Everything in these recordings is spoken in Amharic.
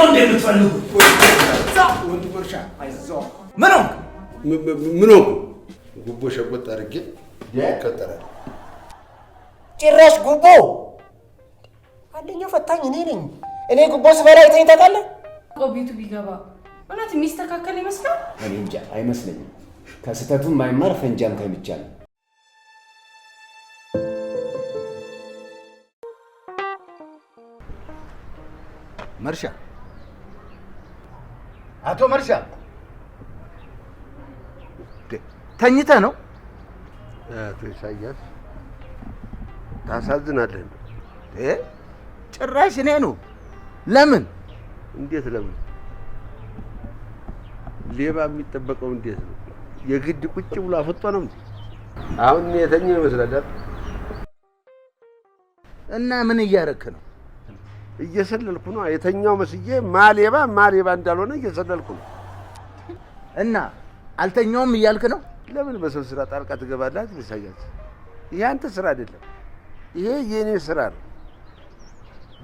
እንዴ የምትፈልጉ ወንድ መርሻ አይዞህ ምን ሆንኩ? ጉቦ ሸጎጥ አድርጌ ይቀጠራል። ጭራሽ ጉቦ አንደኛው ፈታኝ እኔ ነኝ። እኔ ጉቦ ስበላ አይተኸኝ ታውቃለህ? ቤቱ ቢገባ እውነት የሚስተካከል ይመስላል። እኔ እንጃ አይመስለኝም። ከስህተቱም ማይማር ፈንጃም ከሚቻል መርሻ አቶ መርሻ ተኝተህ ነው? አቶ ኢሳያስ ታሳዝናለህ። ጭራሽ እኔ ነው? ለምን? እንዴት ለምን? ሌባ የሚጠበቀው እንዴት ነው? የግድ ቁጭ ብሎ አፈጦ ነው እንዴ? አሁን የተኛ ይመስላል። እና ምን እያረክ ነው? እየሰለልኩ ነው። የተኛው መስዬ ማሌባ እንዳልሆነ እየሰለልኩ ነው። እና አልተኛውም እያልክ ነው? ለምን በሰው ስራ ጣልቃ ትገባለህ? ኢሳያስ ይሄ አንተ ስራ አይደለም፣ ይሄ የኔ ስራ ነው።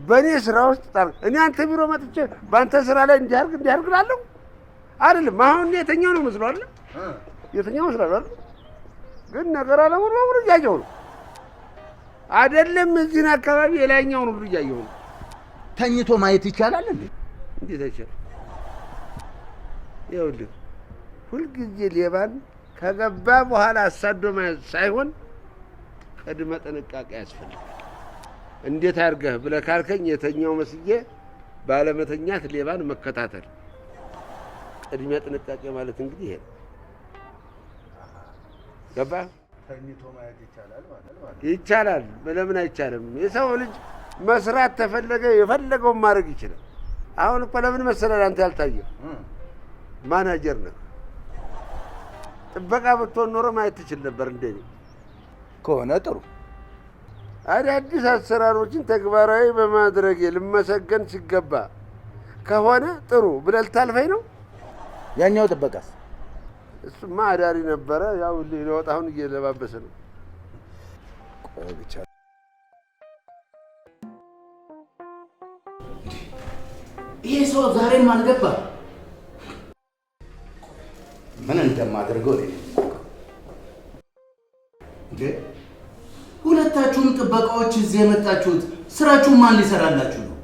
በእኔ ስራ ውስጥ እኔ አንተ ቢሮ መጥቼ በአንተ ስራ ላይ እንዲያርግ እላለሁ አይደለም። አሁን የተኛው ነው መስሎ አይደል? የተኛው መስሎ አይደል? ግን ነገር አለሙሉ በሙሉ እያየሁ ነው። አይደለም እዚህን አካባቢ የላይኛውን ሁሉ እያየሁ ነው። ተኝቶ ማየት ይቻላል እንዴ? እንዴት አይቻልም? ይኸውልህ ሁልጊዜ ሌባን ከገባ በኋላ አሳዶ ማየት ሳይሆን ቅድመ ጥንቃቄ ያስፈልጋል። እንዴት አድርገህ ብለህ ካልከኝ የተኛው መስዬ ባለመተኛት ሌባን መከታተል ቅድመ ጥንቃቄ ማለት እንግዲህ ይሄ ነው። ገባህ? ተኝቶ ማየት ይቻላል ማለት ይቻላል። ለምን አይቻልም? የሰው ልጅ መስራት ተፈለገ የፈለገውን ማድረግ ይችላል። አሁን እኮ ለምን መሰለህ አንተ ያልታየህ ማናጀር ነህ። ጥበቃ ብትሆን ኖሮ ማየት ትችል ነበር። እንደኔ ከሆነ ጥሩ። አዳዲስ አሰራሮችን ተግባራዊ በማድረግ ልመሰገን ሲገባ ከሆነ ጥሩ ብለህ ልታልፈኝ ነው። ያኛው ጥበቃስ? እሱማ አዳሪ ነበረ። ያው ሊወጣ አሁን እየለባበሰ ነው። ቆይ ብቻ ይሄ ሰው ዛሬም አልገባ። ምን እንደማደርገው ነው እንዴ? ሁለታችሁም ጥበቃዎች እዚህ የመጣችሁት ስራችሁ ማን ሊሰራላችሁ ነው?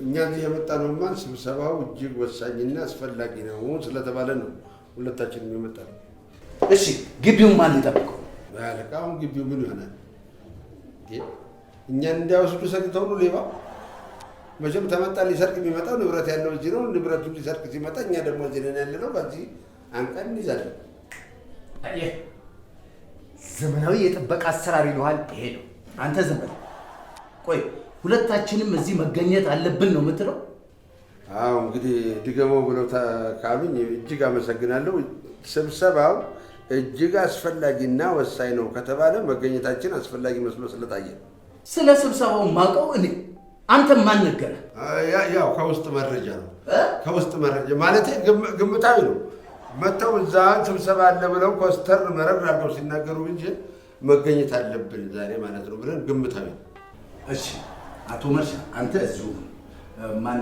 እኛ እዚህ የመጣነውማ ስብሰባው እጅግ ወሳኝና አስፈላጊ ነው ስለተባለ ነው ሁለታችንም የመጣነው። እሺ ግቢውን ማን ሊጠብቀው? አለቃ አሁን ግቢው ምን ይሆናል? እኛን እንዲያወስዱ ሰግተው ነው ሌባ። መቼም ተመጣ ሊሰርቅ የሚመጣው ንብረት ያለው እዚህ ነው። ንብረቱን ሊሰርቅ ሲመጣ እኛ ደግሞ እዚህ ነን ያለነው። በዚህ አንቀን እንይዛለን። ዘመናዊ የጥበቃ አሰራር ይለዋል ይሄ ነው። አንተ ዝም በል። ቆይ ሁለታችንም እዚህ መገኘት አለብን ነው የምትለው? አዎ እንግዲህ ድገመው ብለው ካሉኝ እጅግ አመሰግናለሁ። ስብሰባው እጅግ አስፈላጊና ወሳኝ ነው ከተባለ መገኘታችን አስፈላጊ መስሎ ስለታየ ስለ ስብሰባው ማውቀው እኔ። አንተ ማን ነገረህ? ያው ከውስጥ መረጃ ነው። ከውስጥ መረጃ ማለት ግምታዊ ነው። መተው እዛ ስብሰባ አለ ብለው ኮስተር መረር አድርገው ሲናገሩ እንጂ መገኘት አለብን ዛሬ ማለት ነው ብለን ግምታዊ ነው። እሺ አቶ መርሻ አንተ እዚሁ ማን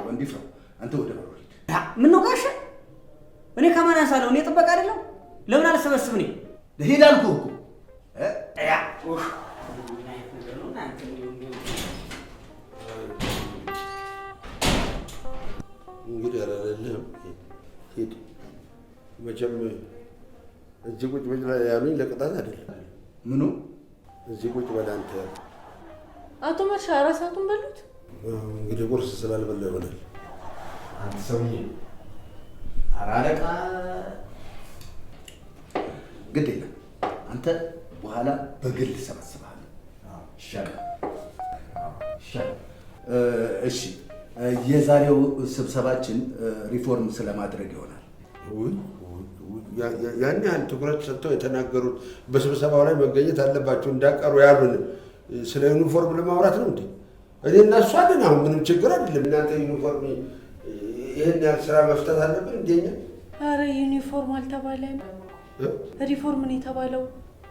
ወንዲፈው አንተ ወደ በሩ ሂድ። ምን ነው ጋሽ? እኔ ከማን ያሳለው? እኔ ጥበቃ አይደለም? ለምን አልሰበስብኝ? ሂድ አልኩህ እኮ። እንግዲህ አላለልህም። ሂድ። መቼም እዚህ ቁጭ በል ያሉኝ ለቅጣት አይደለም። ምኑ? እዚህ ቁጭ በል አንተ። አቶ መርሻ ራሳቱን በሉት። እንግዲህ ቁርስ ስላልበላ ይሆናል። አንተ ሰውዬ አራለቃ ግድ የለም። አንተ በኋላ በግል ሰበስብሃለሁ። ይሻላል። እሺ የዛሬው ስብሰባችን ሪፎርም ስለማድረግ ይሆናል። ያን ያህል ትኩረት ሰጥተው የተናገሩት በስብሰባው ላይ መገኘት አለባቸው እንዳቀሩ ያሉን ስለ ዩኒፎርም ለማውራት ነው እንዴ? እኔ እና እሱ አለን። አሁን ምንም ችግር አይደለም። እናንተ ዩኒፎርም ይህን ያህል ስራ መፍታት አለብን እንደኛ? ኧረ ዩኒፎርም አልተባለም፣ ሪፎርም ነው የተባለው።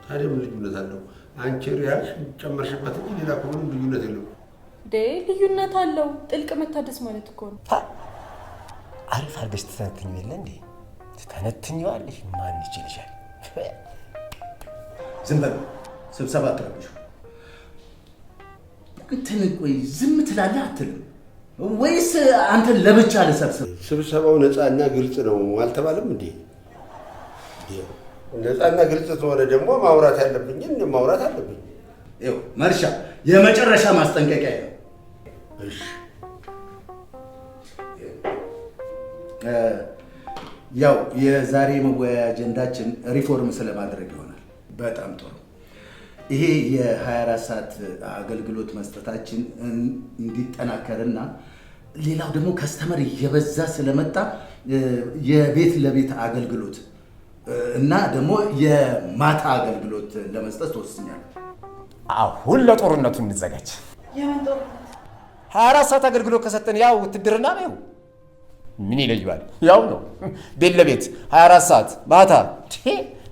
ታዲያ ምን ልዩነት አለው? አንቺ ሪያሽ ጨመርሽበት እንጂ ሌላ እኮ ምንም ልዩነት የለውም። ልዩነት አለው። ጥልቅ መታደስ ማለት እኮ ነው። አሪፍ አድርገሽ ትተነትኝ የለ እንዴ? ትተነትኝዋለሽ። ማን ይችልሻል? ዝም በል። ስብሰባ አትረብሹ። እንትን ቆይ ዝም ትላለህ አትልም ወይስ አንተን ለብቻ ልሰብስብ? ስብሰባው ነፃና ግልጽ ነው አልተባለም እንዴ? ነፃና ግልጽ ከሆነ ደግሞ ማውራት ያለብኝን ማውራት አለብኝ። ይኸው መርሻ የመጨረሻ ማስጠንቀቂያ ነው። እሺ ያው የዛሬ መወያያ አጀንዳችን ሪፎርም ስለማድረግ ይሆናል። በጣም ጥሩ። ይሄ የ24 ሰዓት አገልግሎት መስጠታችን እንዲጠናከርና ሌላው ደግሞ ከስተመር እየበዛ ስለመጣ የቤት ለቤት አገልግሎት እና ደግሞ የማታ አገልግሎት ለመስጠት ተወስኛለሁ። አሁን ለጦርነቱ እንዘጋጅ። የምን ጦርነት? 24 ሰዓት አገልግሎት ከሰጠን ያው ውትድርና ነው። ምን ይለየዋል? ያው ነው። ቤት ለቤት 24 ሰዓት ማታ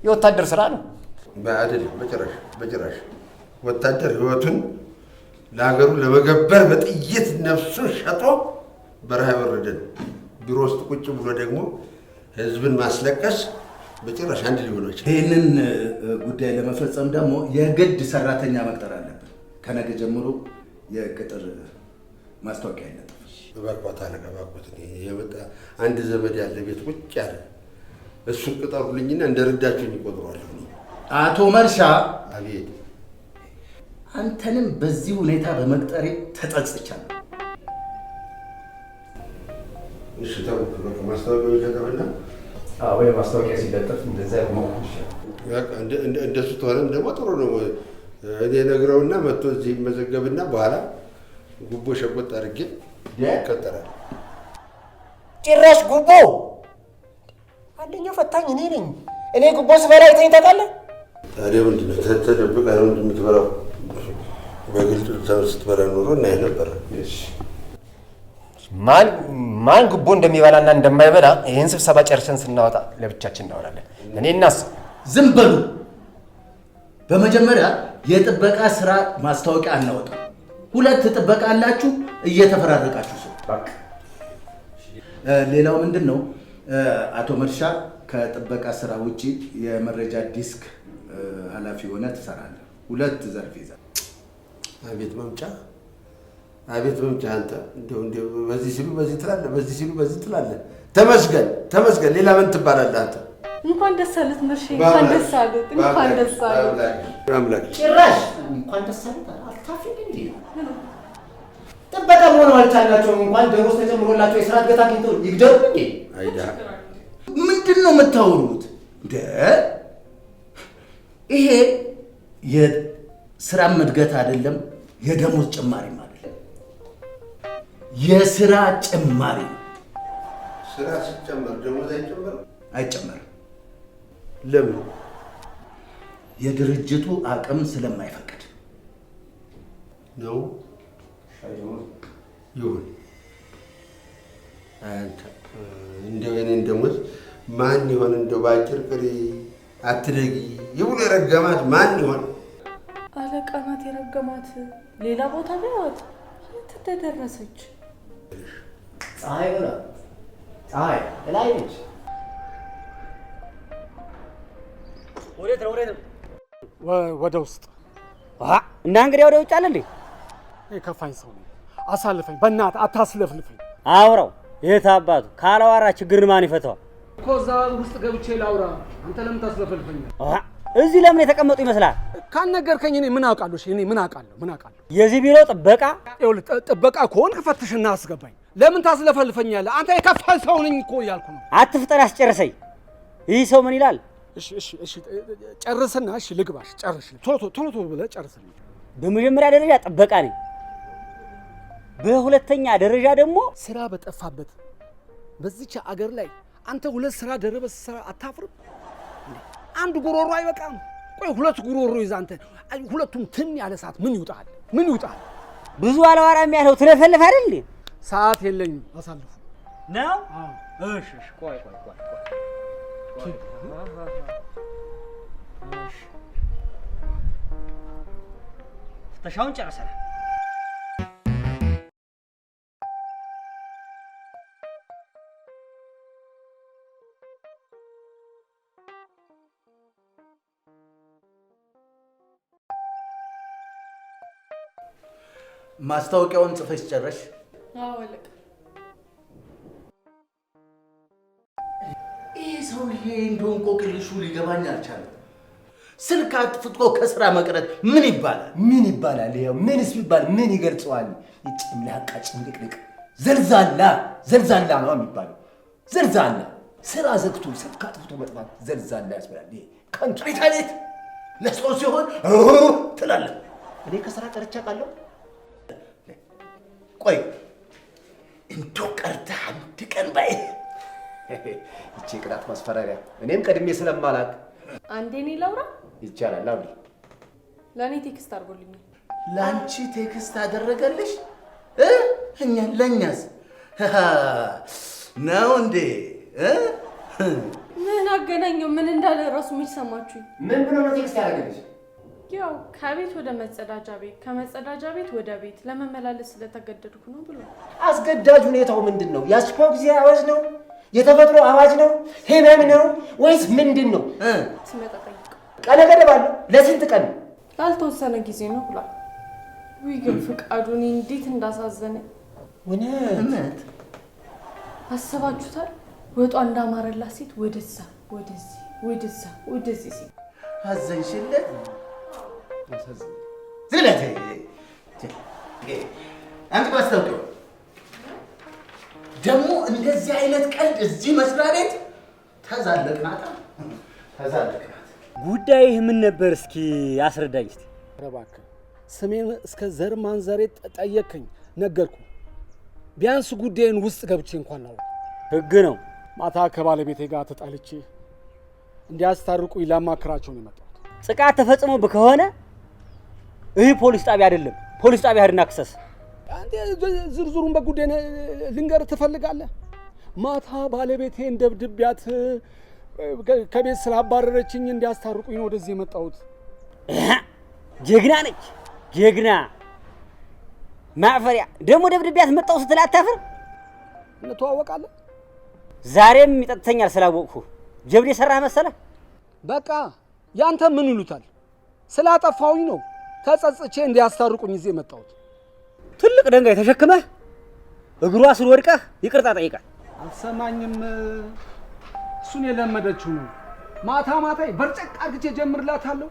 የወታደር ስራ ነው። አይደለም። በጭራሽ ወታደር ህይወቱን ለሀገሩ ለመገበር በጥይት ነፍሱን ሸጦ በረሃ የወረደ ነው። ቢሮ ውስጥ ቁጭ ብሎ ደግሞ ህዝብን ማስለቀስ በጭራሽ አንድ ሊሆን ይችላል። ይህንን ጉዳይ ለመፈጸም ደግሞ የግድ ሰራተኛ መቅጠር አለብን። ከነገ ጀምሮ የቅጥር ማስታወቂያ አይነጥፍ። እባክዎት አለቃ፣ እባክዎት የመጣ አንድ ዘመድ ያለ ቤት ቁጭ ያለ እሱን ቅጠሩልኝና እንደረዳችሁኝ ይቆጥሯለሁ። አቶ መርሻ። አቤት። አንተንም በዚህ ሁኔታ በመቅጠሬ ተጸጽቻለሁ። እሺ ተው፣ ማስታወቂያው ይከተበና ወይ ማስታወቂያ ሲለጠፍ እንደዛ ነው። በቃ እንደሱ ተሆነም ደግሞ ጥሩ ነው። እኔ ነግረውና መጥቶ እዚህ ይመዘገብና በኋላ ጉቦ ሸቆጥ አድርጌ ይቀጠራል። ጭራሽ ጉቦ! አንደኛው ፈታኝ እኔ ነኝ። እኔ ጉቦ ስበላ አይተኸኝ ታውቃለህ? ታዲያ ምንድን ነው ተደብቀህ ነው የምትበላው? በግልጽ ስትበላ ኖሮ እናይ ነበር። ማን ጉቦ እንደሚበላና እንደማይበላ ይህን ስብሰባ ጨርሰን ስናወጣ ለብቻችን እናወራለን። እኔ እናስ ዝም በሉ። በመጀመሪያ የጥበቃ ስራ ማስታወቂያ አናወጣ። 2 ጥበቃ አላችሁ እየተፈራረቃችሁ ሰው። ሌላው ምንድን ነው አቶ መርሻ ከጥበቃ ስራ ውጪ የመረጃ ዲስክ ኃላፊ ሆነ ትሰራለህ። 2 ዘርፍ ይዘህ። አቤት መምጫ አንተ እንደው በዚህ ሲሉ በዚህ ትላለህ፣ በዚህ ሲሉ በዚህ ትላለህ። ተመስገን። ሌላ ምን ትባላለህ አንተ? እንኳን ደስ አለት መርሼ፣ እንኳን ደስ አለት። አምላክ ጭራሽ እንኳን ደስ አለት አልታፍኝ እንዴ? ጥበቃ መሆን አልቻላቸውም። እንኳን ደሞዝ ተጨምሮላቸው የስራ እድገት አግኝተው ይግደሉ እንዴ? አይዳ ምንድን ነው የምታወሩት? ይሄ የስራ እድገት አይደለም፣ የደሞዝ ጭማሪም አይደለም፣ የስራ ጭማሪ ነው። ስራ ሲጨመር ደሞዝ አይጨመርም። ለምን? የድርጅቱ አቅም ስለማይፈቅድ ነው። ይሁን። አንተ እንደው የኔን ደሞዝ ማን ይሆን? እንደው በአጭር ቅሪ አትደጊ ይብሎ የረገማት ማን ይሆን? አለቃ ናት የረገማት። ሌላ ቦታ ቢያወጥ የት ተደረሰች? ፀሐይ ሆና ፀሐይ ላይ ነች። ወዴት ነው? ወደ ውስጥ እና እንግዲህ ወደ ውጭ አለ እንዴ? የከፋኝ ሰው ነው። አሳልፈኝ፣ በእናትህ አታስለፍልፈኝ። አውራው የት አባቱ ካላዋራ ችግርን ማን ይፈታዋል እኮ? እዛ ውስጥ ገብቼ ላውራ። አንተ ለምን ታስለፈልፈኛል? እዚህ ለምን የተቀመጡ ይመስላል? ካልነገርከኝ እኔ ምን አውቃለሁ? እኔ ምን አውቃለሁ? የዚህ ቢሮ ጥበቃ? ይኸውልህ ጥበቃ ከሆንክ ፈትሽና አስገባኝ። ለምን ታስለፈልፈኛለህ? አንተ የከፋኝ ሰው ነኝ እኮ እያልኩ ነው። አትፍጠን፣ አስጨርሰኝ። ይህ ሰው ምን ይላል? እሺ ጨርስና፣ እሺ ልግባሽ። ጨርሽ፣ ቶሎ ብለህ ጨርስልኝ። በመጀመሪያ ደረጃ ጥበቃ ነኝ። በሁለተኛ ደረጃ ደግሞ ስራ በጠፋበት በዚች አገር ላይ አንተ 2 ስራ ደረበ ስራ አታፍርም? አንድ ጉሮሮ አይበቃም? ቆይ 2 ጉሮሮ ይዘህ አንተ ሁለቱም ትን ያለ ሰዓት ምን ይውጣል? ብዙ አላዋራም ያለው ትለፈልፍ አይደል? ሰዓት የለኝም፣ አሳልፉ ነው። እሺ ቆይ ፍተሻውን ጨርሰናል። ማስታወቂያውን ጽፈሽ ጨረሽ? አዎ አለቃ። ይህ ሰውዬ እንደው እንቆቅልሹ ሊገባኝ አልቻለም። ስልክ አጥፍቶ ከስራ መቅረት ምን ይባላል? ምን ይባላል? ይኸው ምንስ ቢባል ምን ይገልጸዋል? ጭምላቃ ጭምልቅልቅ ዘልዛላ ነው የሚባለው። ዘልዛላ ስራ ዘግቶ ስልክ አጥፍቶ መጥፋት ዘልዛላ ያስብላል። ይሄ ከንቱ ቤታሌት ለሰው ሲሆን ትላለህ። እኔ ከስራ ቀርቼ አውቃለሁ? ቆይ እንደው ቀርተህ አንድ ቀን ባይ ይቺ ቅጣት ማስፈራሪያ እኔም ቀድሜ ስለማላቅ አንዴ እኔ ላውራ ይቻላል። አውሪ። ለእኔ ቴክስት አድርጎልኛል። ለአንቺ ቴክስት አደረገልሽ? ለእኛስ ነው እንዴ? ምን አገናኘው? ምን እንዳለ እራሱ ምን ሰማችሁኝ? ምን ብሎ ነው ቴክስት ያደረገልሽ? ያው ከቤት ወደ መጸዳጃ ቤት ከመጸዳጃ ቤት ወደ ቤት ለመመላለስ ስለተገደድኩ ነው ብሎ። አስገዳጅ ሁኔታው ምንድን ነው? የአስቸኳይ ጊዜ አዋጅ ነው? የተፈጥሮ አዋጅ ነው? ህመም ነው ወይስ ምንድን ነው? ሲመጣ ጠይቀው። ቀነ ገደብ አለው? ለስንት ቀን? ላልተወሰነ ጊዜ ነው ብሏል። ውይ ግን ፍቃዱ እኔ እንዴት እንዳሳዘነኝ እውነት አስባችሁታል? ወጧ እንዳማረላት ሴት ወደዛ ወደዚህ ሲል አዘንሽለት? ዝለት አንተ ማስታወቂያው ደግሞ እንደዚህ አይነት ቀልድ እዚህ መስሪያ ቤት ተዛለቅናት። ጉዳይህ ምን ነበር? እስኪ አስረዳኝ እስቲ። ኧረ እባክህ ስሜን እስከ ዘር ማንዘሬ ጠየቅከኝ፣ ነገርኩ። ቢያንስ ጉዳይን ውስጥ ገብቼ እንኳን ነው። ህግ ነው። ማታ ከባለቤቴ ጋር ተጣልቼ እንዲያስታርቁኝ ላማክራቸው ነው የመጣሁት። ጥቃት ተፈጽሞብህ ከሆነ ይህ ፖሊስ ጣቢያ አይደለም። ፖሊስ ጣቢያ ሄድና ክሰስ። አንተ ዝርዝሩን በጉዳይ ልንገርህ ትፈልጋለህ? ማታ ባለቤቴን ደብድቤያት ከቤት ስላባረረችኝ እንዲያስታርቁኝ ነው ወደዚህ የመጣሁት። ጀግና ነች ጀግና። ማፈሪያ ደግሞ ደብድቤያት መጣሁ ስትል አታፍር? እንተዋወቃለን። ዛሬም ይጠጥተኛል ስላወቅሁ። ጀብድ የሰራህ መሰለህ? በቃ ያንተ ምን ይሉታል? ስላጠፋሁኝ ነው ተጸጽቼ እንዲያስታርቁኝ እዚህ የመጣሁት። ትልቅ ድንጋይ ተሸክመህ እግሯ ስር ወድቀህ ይቅርታ ጠይቃል። አልሰማኝም። እሱን የለመደችው ነው። ማታ በርጨቅ አድርጌ ጀምርላታለሁ፣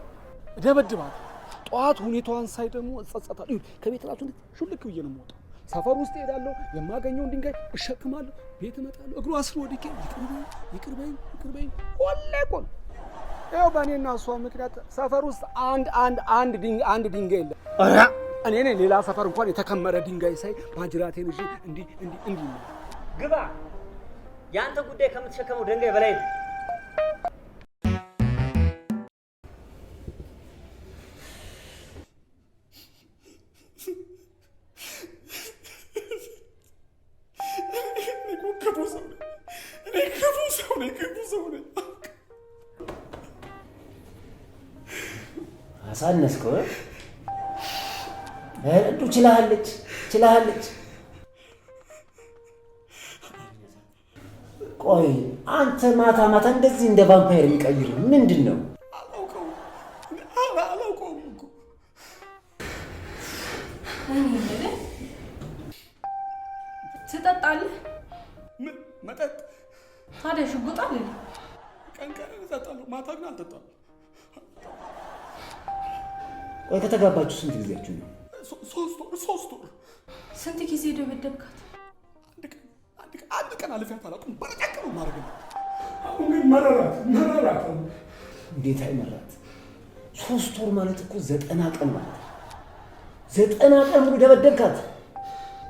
እደበድባታለሁ። ጠዋት ሁኔታዋን ሳይ ደግሞ እጸጸታለሁ። ከቤት ራሱ ሹልክ ብዬ ነው የምወጣው። ሰፈር ውስጥ እሄዳለሁ፣ የማገኘውን ድንጋይ እሸክማለሁ፣ ቤት እመጣለሁ። እግሯ ስር ወድቄ ይቅር በይኝ ሁሌ ቆን። ይኸው በእኔና እሷ ምክንያት ሰፈር ውስጥ አንድ ድንጋይ የለም። እኔ ነኝ ሌላ ሰፈር እንኳን የተከመረ ድንጋይ ሳይ ማጅራቴን እሺ እንዲህ ግባ። ያንተ ጉዳይ ከምትሸከመው ድንጋይ በላይ ነው። አሳነስከው እንዱ ችላሃለች። ቆይ አንተ ማታ እንደዚህ እንደ ቫምፓየር የሚቀይር ምንድን ነው? አላውቀውም እኮ ትጠጣለህ? ምን መጠጥ? ታዲያ ሽጉጥ አለ? ቀን እጠጣለሁ፣ ማታ ግን አልጠጣም። ቆይ ከተጋባችሁ ስንት ጊዜያችሁ ነው? 3 ወር። ስንት ጊዜ ደበደብካት? አንድ ቀን አልፌያት አላውቅም። በረቀቅ ነው ማድረግ። አሁን ግን መረራት። እንዴት አይመራት? 3 ወር ማለት እኮ 90 ቀን ማለት ነው። 90 ቀን ሙሉ ደበደብካት።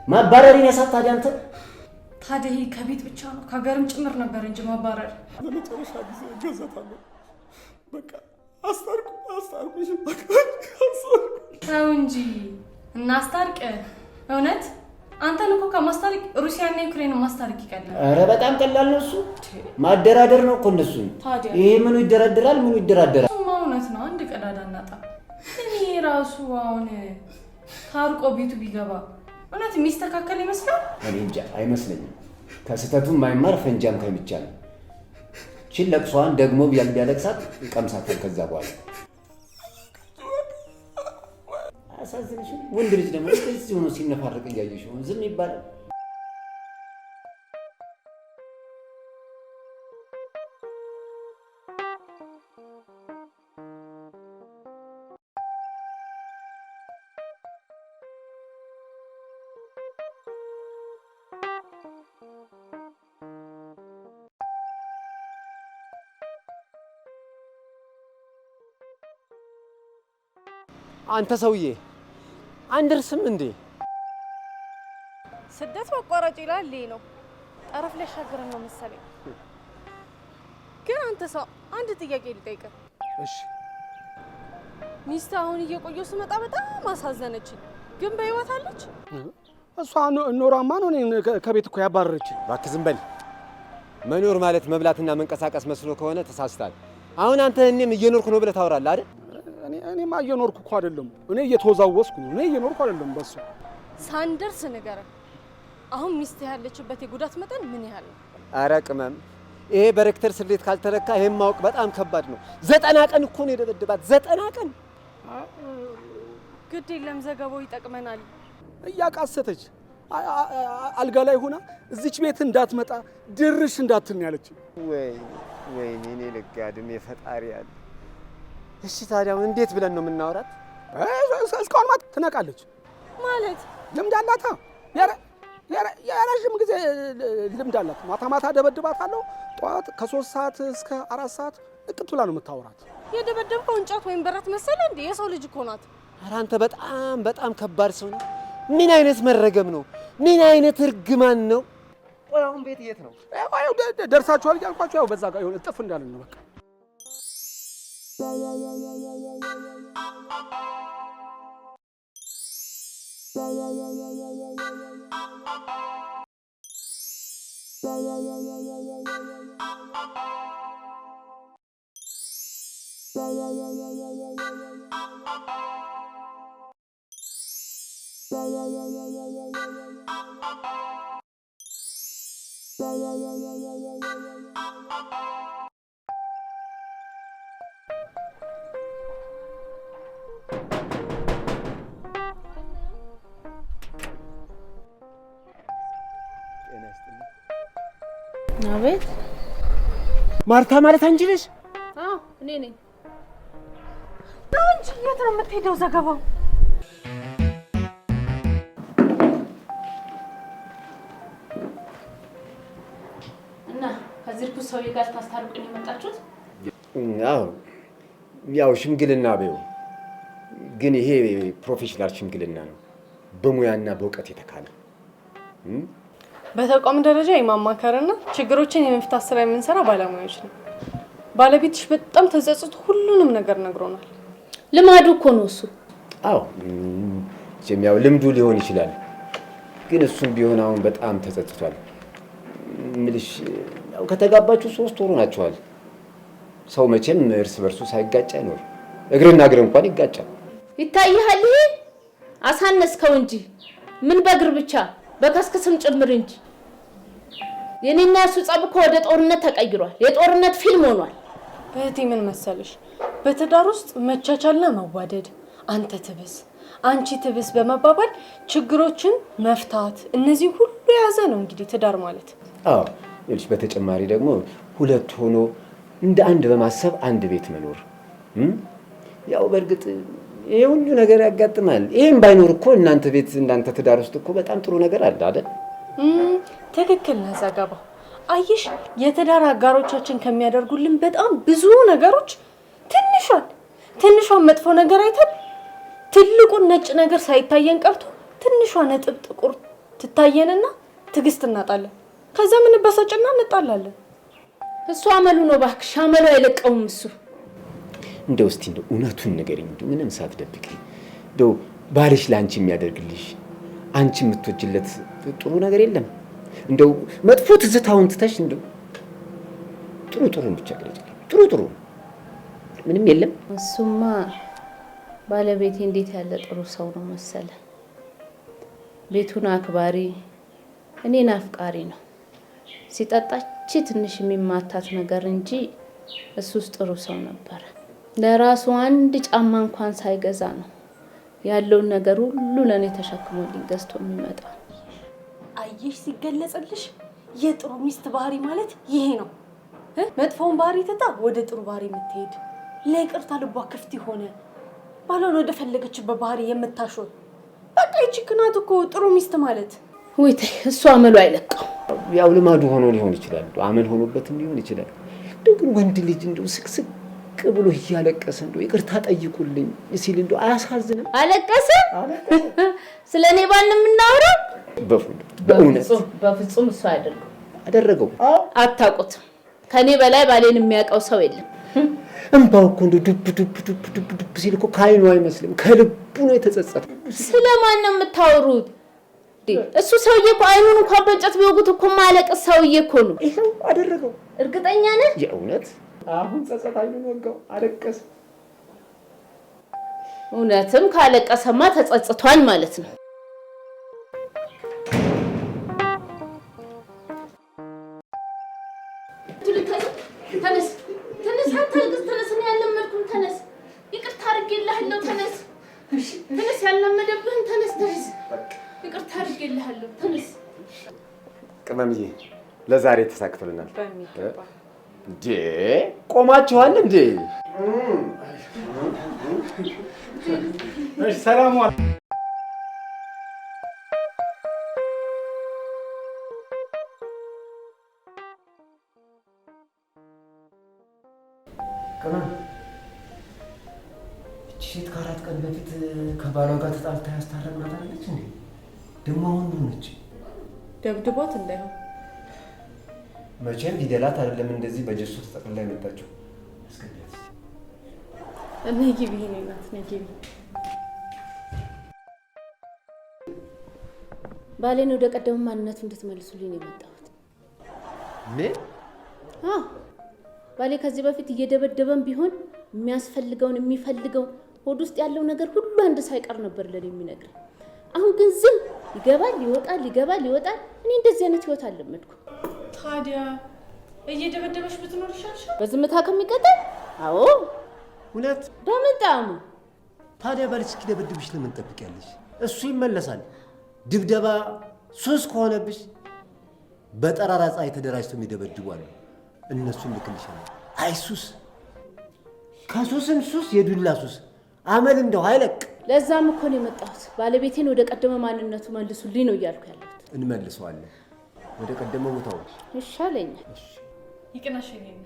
ማባረሪን ያሳት ታዲያ አንተ። ታዲያ ይሄ ከቤት ብቻ ነው ከሀገርም ጭምር ነበር እንጂ ማባረር። ለመጨረሻ ጊዜ እገዛታለሁ። በቃ አስታርቁ። ተው እንጂ እናስታርቅ። እውነት አንተን እኮ ከማስታርቅ ሩሲያና ዩክሬን ማስታርቅ ይቀላል። ኧረ በጣም ቀላል ነው እሱ። ማደራደር ነው እኮ እንደሱ። ይሄ ምኑ ይደራደራል? እሱማ እውነት ነው። አንድ ቀዳዳ እናጣ። እኔ ራሱ አሁን ታርቆ ቤቱ ቢገባ እውነት የሚስተካከል ይመስላል? እኔ እንጃ አይመስለኝም። ከስህተቱ የማይማር ፈንጃም ከሚቻል ችን ለቅሷን ደግሞ ቢያለቅሳት ቀምሳታል። ከዛ በኋላ አሳዝንሽም። ወንድ ልጅ ደግሞ እንደዚህ ሆኖ ሲነፋረቅ እያየሽ ነው ዝም ይባላል? አንተ ሰውዬ አንደርስም እንዴ? ስደት መቋረጥ ይላል ነው ጠረፍ ላይ ሻገረን ነው መሰለኝ። ግን አንተ ሰው አንድ ጥያቄ ልጠይቅህ። እሺ ሚስት አሁን እየቆየሁ ስመጣ በጣም አሳዘነችኝ። ግን በህይወት አለች? እሷ ኖራማ ነው እኔን ከቤት እኮ ያባረረችኝ። እባክህ ዝም በል። መኖር ማለት መብላትና መንቀሳቀስ መስሎ ከሆነ ተሳስታል። አሁን አንተ እኔም እየኖርኩ ነው ብለህ ታወራለህ አይደል? እኔማ እየኖርኩ እኮ አይደለም። እኔ እየተወዛወስኩ ነው። እኔ እየኖርኩ አይደለም። በሱ ሳንደርስ ንገረን። አሁን ሚስት ያለችበት የጉዳት መጠን ምን ያህል ነው? ኧረ ቅመም፣ ይሄ በሬክተር ስሌት ካልተለካ ይሄን ማወቅ በጣም ከባድ ነው። 90 ቀን እኮ ነው የደበደባት። 90 ቀን። ግድ የለም ዘገባው ይጠቅመናል። እያቃሰተች አልጋ ላይ ሆና እዚች ቤት እንዳትመጣ ድርሽ እንዳትን ያለችኝ። ወይኔ እኔ ልጋድም የፈጣሪ ያለ። እሺ ታዲያ እንዴት ብለን ነው የምናወራት? እስካሁን ማት ትነቃለች ማለት ልምድ አላታ። የረዥም ጊዜ ልምድ አላት። ማታ ማታ ደበድባታለሁ። ጠዋት ከ3 ሰዓት እስከ 4 ሰዓት እቅት ብላ ነው የምታወራት። የደበደብከው እንጨት ወይም ብረት መሰለ እንዴ? የሰው ልጅ እኮ ናት። ኧረ አንተ በጣም በጣም ከባድ ሰው ነው። ምን አይነት መረገም ነው? ምን አይነት እርግማን ነው? ቆይ አሁን ቤት የት ነው? ደርሳችኋል እያልኳቸው ያው በዛ ጋር የሆነ ጥፍ እንዳለን ነው በቃ። አቤት። ማርታ ማለት አንቺ ነሽ? አዎ እኔ ነኝ። አንቺ የት ነው የምትሄደው? ዘገባው እና ከዚህ ርኩስ ሰውዬ ጋር ታስታርቁኝ የመጣችሁት? አዎ ያው ሽምግልና በይው፣ ግን ይሄ ፕሮፌሽናል ሽምግልና ነው፣ በሙያና በእውቀት የተካለ። በተቋም ደረጃ የማማከርና ችግሮችን የመፍታት ስራ የምንሰራ ባለሙያዎች ነው። ባለቤትሽ በጣም ተጸጽቶ ሁሉንም ነገር ነግሮናል። ልማዱ እኮ ነው እሱ። አዎ ያው ልምዱ ሊሆን ይችላል፣ ግን እሱም ቢሆን አሁን በጣም ተጸጽቷል። ምልሽ ያው ከተጋባችሁ 3 ወሩ ናቸዋል። ሰው መቼም እርስ በርሱ ሳይጋጭ አይኖር። እግርና እግር እንኳን ይጋጫል። ይታይሃል። ይሄ አሳነስከው እንጂ ምን በእግር ብቻ በከስከስም ጭምር እንጂ። የኔና እሱ ጸብ እኮ ወደ ጦርነት ተቀይሯል። የጦርነት ፊልም ሆኗል። እህቴ ምን መሰለሽ፣ በትዳር ውስጥ መቻቻልና መዋደድ፣ አንተ ትብስ አንቺ ትብስ በመባባል ችግሮችን መፍታት፣ እነዚህ ሁሉ የያዘ ነው እንግዲህ ትዳር ማለት። አዎ ይልሽ፣ በተጨማሪ ደግሞ ሁለት ሆኖ እንደ አንድ በማሰብ አንድ ቤት መኖር። ያው በእርግጥ ይሄ ሁሉ ነገር ያጋጥማል። ይሄም ባይኖር እኮ እናንተ ቤት እናንተ ትዳር ውስጥ እኮ በጣም ጥሩ ነገር አለ አይደል? ትክክል ነህ ዘገባው። አይሽ የትዳር አጋሮቻችን ከሚያደርጉልን በጣም ብዙ ነገሮች ትንሿን መጥፎ ነገር አይተን ትልቁን ነጭ ነገር ሳይታየን ቀርቶ ትንሿ ነጥብ ጥቁር ትታየንና ትግስት እናጣለን። ከዛ ምን በሰጭና እንጣላለን። እሱ አመሉ ነው እባክሽ፣ አመሉ አይለቀውም እሱ። እንደው እስቲ እንደው እውነቱን ንገሪኝ፣ እንደው ምንም ሳትደብቂ፣ እንደው ባልሽ ላንቺ የሚያደርግልሽ አንቺ የምትወጂለት ጥሩ ነገር የለም? እንደው መጥፎ ትዝታውን ትተሽ እንደው ጥሩን ብቻ ገለጭልኝ። ጥሩ ምንም የለም? እሱማ ባለቤቴ እንዴት ያለ ጥሩ ሰው ነው መሰለ። ቤቱን አክባሪ፣ እኔን አፍቃሪ ነው። ሲጠጣች ትንሽ የሚማታት ነገር እንጂ እሱስ ጥሩ ሰው ነበር። ለራሱ አንድ ጫማ እንኳን ሳይገዛ ነው ያለውን ነገር ሁሉ ለኔ ተሸክሞልኝ ገዝቶ የሚመጣ። አየሽ ሲገለጽልሽ የጥሩ ሚስት ባህሪ ማለት ይሄ ነው። መጥፎውን ባህሪ ትታ ወደ ጥሩ ባህሪ የምትሄድ ለይቅርታ ልቧ ክፍት የሆነ ባሏን ወደ ፈለገችበት ባህሪ የምታሾር በቃ ይቺ ናት እኮ ጥሩ ሚስት ማለት። ወይ ተይ እሱ አመሉ አይለቀው። ያው ልማዱ ሆኖ ሊሆን ይችላል፣ አመል ሆኖበትም ሊሆን ይችላል። ግን ወንድ ልጅ እንደው ስቅስቅ ብሎ እያለቀሰ እንደው ይቅርታ ጠይቁልኝ ሲል እንደው አያሳዝንም? አለቀሰ ስለኔ ባል የምናወራው በእውነት በፍጹም እሱ አደረገው። አታውቁትም። ከኔ በላይ ባሌን የሚያውቀው ሰው የለም። እንባው እኮ እንደው ዱብ ሲል እኮ ከዓይኑ አይመስልም፣ ከልቡ ነው የተጸጸተው። ስለማን ነው የምታወሩት? እሱ ሰውዬ እኮ አይኑን እንኳን በእንጨት ቢወጉት እኮ ማለቀስ ሰውዬ እኮ ነው። ይሄው አደረገው። እርግጠኛ ነህ? የእውነት አሁን ጸጸት አይኑን ወጋው፣ አለቀሰ። እውነትም ካለቀሰማ ተጸጽቷል ማለት ነው። ተነስ ተነስ፣ አታልቅስ። ተነስ፣ እኔ ያለመድኩህን ተነስ። ይቅርታ አድርጌልሃለሁ። ተነስ ተነስ፣ ያለመደብህን ተነስ። ተነስ፣ ይቅርታ አድርጌልሃለሁ። ተነስ። ቅመምዬ ለዛሬ ተሳክቶልናል። እንዴ ቆማችኋል እንዴ? እሺ ሰላም ዋል። ቅመም እቺ ሴት ከአራት ቀን በፊት ከባሏ ጋር ተጣልታ ያስታረቅናት አለች እንዴ? ደግሞ አሁን ምን ነች? ደብድቦት እንዳይሆን መቼም ፊደላት አይደለም እንደዚህ በጀሶ ተጠቅልላ የመጣችው። አስገቢያት። ነጊቢ ይሄን እናት ነጊቢ። ባሌን ወደ ቀደም ማንነቱ እንድትመልሱልኝ ነው የመጣሁት። ምን? ባሌ ከዚህ በፊት እየደበደበን ቢሆን የሚያስፈልገውን የሚፈልገው ሆድ ውስጥ ያለው ነገር ሁሉ አንድ ሳይቀር ነበር ለኔ የሚነግረኝ። አሁን ግን ዝም ይገባል ይወጣል፣ ይገባል ይወጣል። እኔ እንደዚህ አይነት ህይወት አልለመድኩም። ታዲያ እየደበደበሽ ብትኖር ይሻልሽ? በዝምታ ከሚቀጠል? አዎ። እውነት? በምን ጣሙ? ታዲያ ባልሽ እስኪደበድብሽ ለምን ትጠብቂያለሽ? እሱ ይመለሳል። ድብደባ ሱስ ከሆነብሽ በጠራራ ፀሐይ ተደራጅተው የሚደበድቡ አሉ። እነሱን ልክልሻለሁ። አይ ሱስ ከሱስም ሱስ የዱላ ሱስ አመል እንደው አይለቅ። ለዛም እኮ ነው የመጣሁት። ባለቤቴን ወደ ቀደመ ማንነቱ መልሱልኝ ነው እያልኩ ያለሁት። እንመልሰዋለን ወደ ቀደመ ቦታው። ይሻለኛል። እሺ ይቅናሽ ነኝ።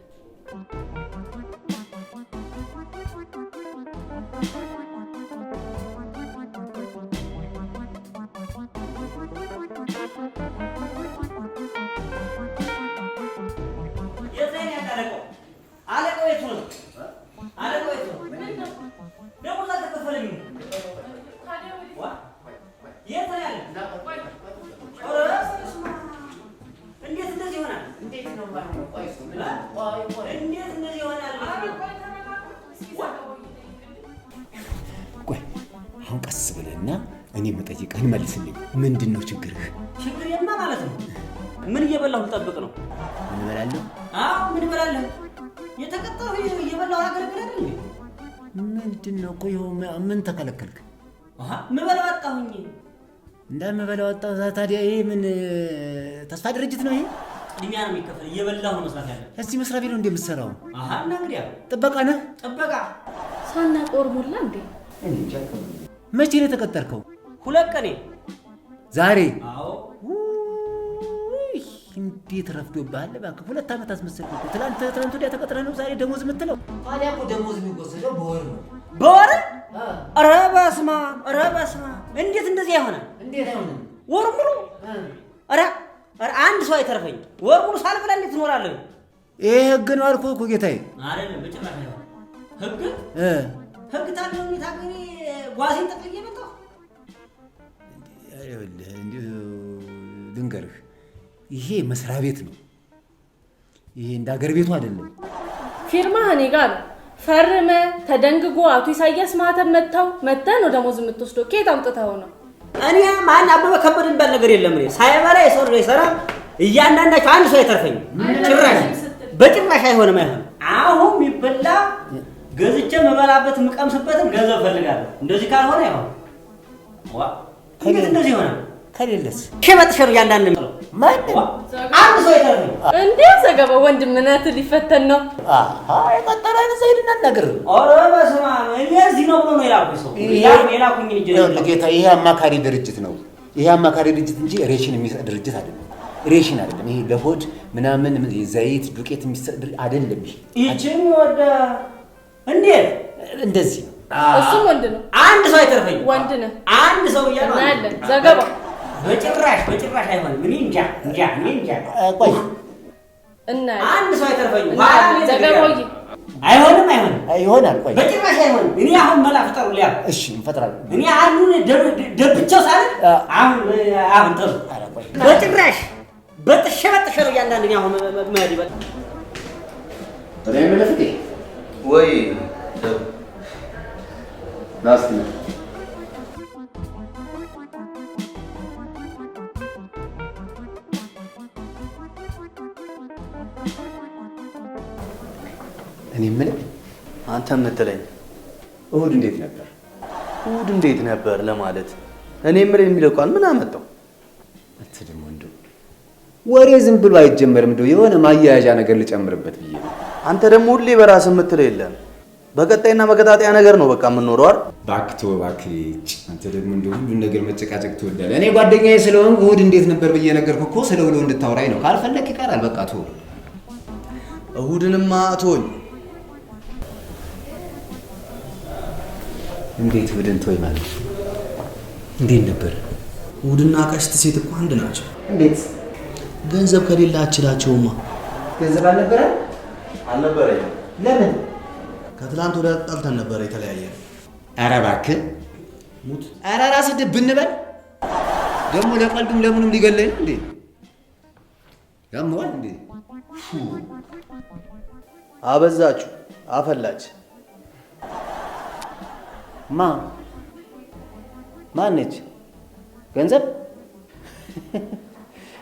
አሁን ቀስ ብለና እኔ መጠይቅህን መልስልኝ። ምንድን ነው ችግርህ? ችግሬማ ማለት ነው ምን እየበላሁ ልጠብቅ ነው? ምን እበላለሁ? አዎ ምን እበላለሁ? የተቀጠረው እየበላሁ አገለግል አይደል እንዴ? ምንድን ነው? ቆይ ምን ተከለከልክ? ምበላው አጣሁኝ። እንደምበላው አጣሁ። ታዲያ ይሄ ምን ተስፋ ድርጅት ነው? ይሄ ቅድሚያ ነው የሚከፈል። እየበላሁ ነው መስራት ያለ። እዚህ መስሪያ ቤት ነው እንደምትሰራው? እና እንግዲያ ጥበቃ ነህ? ጥበቃ ሳናቆር ሙላ እንዴ? መቼ ነው የተቀጠርከው? 2 ቀኔ ዛሬ? አዎ። እንዴት ረፍዶብሃል እባክህ። 2 ዓመት አስመሰልኩ እኮ። ትናንት ወዲያ ተቀጥረህ ነው ዛሬ ደሞዝ የምትለው? ታዲያ እኮ ደሞዝ የሚወሰደው በወር ነው። በወር? ኧረ በስመ አብ! ኧረ በስመ አብ! እንዴት እንደዚህ ይሆናል? እንዴት አይሆንም? ወር ሙሉ? ኧረ አንድ ሰው አይተርፈኝ። ወር ሙሉ ሳልበላ እንዴት እኖራለሁ? ይሄ ህግ ነው አልኩህ እኮ ጌታዬ። አይደለም በጭራሽ አይሆንም። ህግ ታለው ነው ታገኝ ጓዜን ጠቅልዬ መጣሁ። እንዲሁ ልንገርህ፣ ይሄ መስሪያ ቤት ነው። ይሄ እንደ ሀገር ቤቱ አይደለም። ፊርማ እኔ ጋር ነው። ፈርመ ተደንግጎ አቶ ኢሳያስ ማህተም መተህ ነው ደሞዝ የምትወስደው። ከየት አምጥተኸው ነው? እኔ ማን አበበ ከበደ የሚባል ነገር የለም። እኔ ሳይበላ የሰው ይሰራ። እያንዳንዳቸው አንድ ሰው አይተርፈኝም። ጭራሽ በጭራሽ አይሆንም። አሁን የሚበላ ገዝቼ መበላበት የምቀምስበትን ገንዘብ ፈልጋለሁ። እንደዚህ ካልሆነ ያው እንዴት እንደዚህ ሆነ? ከሌለስ ሸበጥ ሸር ያንዳንድ ማን አንድ ሰው ይተርፈኝ እንዴ ዘገባ ወንድምነት ሊፈተን ነው። የቀጠረ አይነት ዘይድና ነገር ኦረ በስመ አብ እዚህ ነው ብሎ ነው የላኩኝ ሰው የላኩኝ ልጅ ነው ጌታ። ይሄ አማካሪ ድርጅት ነው። ይሄ አማካሪ ድርጅት እንጂ ሬሽን የሚሰጥ ድርጅት አይደለም። ሬሽን አይደለም። ይሄ ለሆድ ምናምን ዘይት ዱቄት የሚሰጥ አይደለም። ይቺም ወደ እንዴት እንደዚህ ነው። እሱም ወንድ ነው። አንድ ሰው አይተርፈኝ ወንድ ነው። አንድ ሰው ይያል እናያለን። ዘገባ በጭራሽ አይሆንም። እኔ እንጃ ቆይ እናያለን። አንድ ሰው አይተርፈኝ ዘገባው አይሆንም ይሆናል። ቆይ በጭራሽ አይሆንም። እኔ አሁን መላ ፍጠሩልኝ። እሺ እንፈጥራለን። እኔ አንዱን ደብቸው ሳለ አሁን ጥሩ በጭራሽ በጥሸበጥ ሸር እያንዳንዱ አሁን መሄድ ይበል እኔ ምንፍቴ ወይ ናስቲ እኔ የምልህ አንተ የምትለኝ እሑድ እንዴት ነበር? እሑድ እንዴት ነበር ለማለት እኔ የምልህ የሚለው ቃል ምን አመጣው? አንተ ደግሞ እንደው ወሬ ዝም ብሎ አይጀመርም። እንደው የሆነ ማያያዣ ነገር ልጨምርበት ብዬ ነው። አንተ ደግሞ ሁሌ በራስህ የምትለው የለም። በቀጣይና በቀጣጣያ ነገር ነው በቃ የምንኖረው አይደል? እባክህ ተው እባክህ። አንተ ደግሞ እንደው ሁሉን ነገር መጨቃጨቅ ትወዳለህ። እኔ ጓደኛዬ ስለሆንክ እሑድ እንዴት ነበር ብዬ ነገርኩህ እኮ ስለ ውሎ እንድታወራኝ ነው። ካልፈለክ ይቀራል። በቃ ተው። እሑድንማ ተወኝ። እንዴት እሑድን ተወኝ ማለት እንዴት ነበር? እሑድና ቀሽት ሴት እኮ አንድ ናቸው። እንዴት? ገንዘብ ከሌለ አችላቸውማ። ገንዘብ አልነበረኝም። ለምን? ከትላንት ወደ ጣልተን ነበር የተለያየ። ኧረ እባክህ ሙት። ኧረ ራስህ ድብ እንበል። ደግሞ ለቀልዱም ለምንም ሊገለኝ ነው እንዴ? ያመዋል እንዴ? አበዛችሁ። አፈላች። ማነች? ገንዘብ